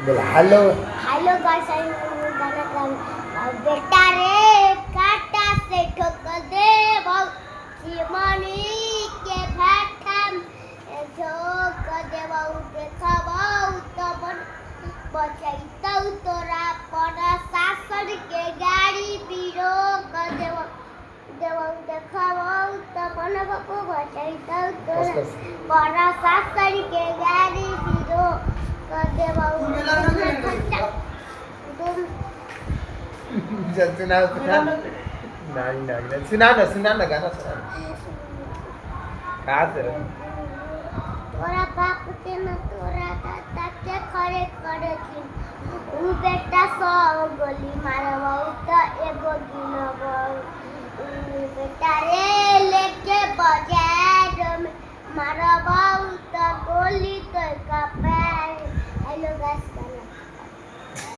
बोला hello hello guys I गाना बेटा रे काटा से ठोक दे चिमनी के भाठम ठोक दे देखाबौ तो बचैतौ तोरा पर सासर के गाड़ी पीरो कर देवौ देखाबौ तो मन बापू बचैतौ तोरा पर सासर के गाड़ी पीरो कर देवौ सुना ना गाना सुना कहाँ से तोरा बाप के न तोरा दादा के खड़े करे थी उ बेटा सौ गोली मारबौ त एगो गिनबौ बेटा रे लेके बाजार में मारबौ त गोली तो का पैर हेलो गाइस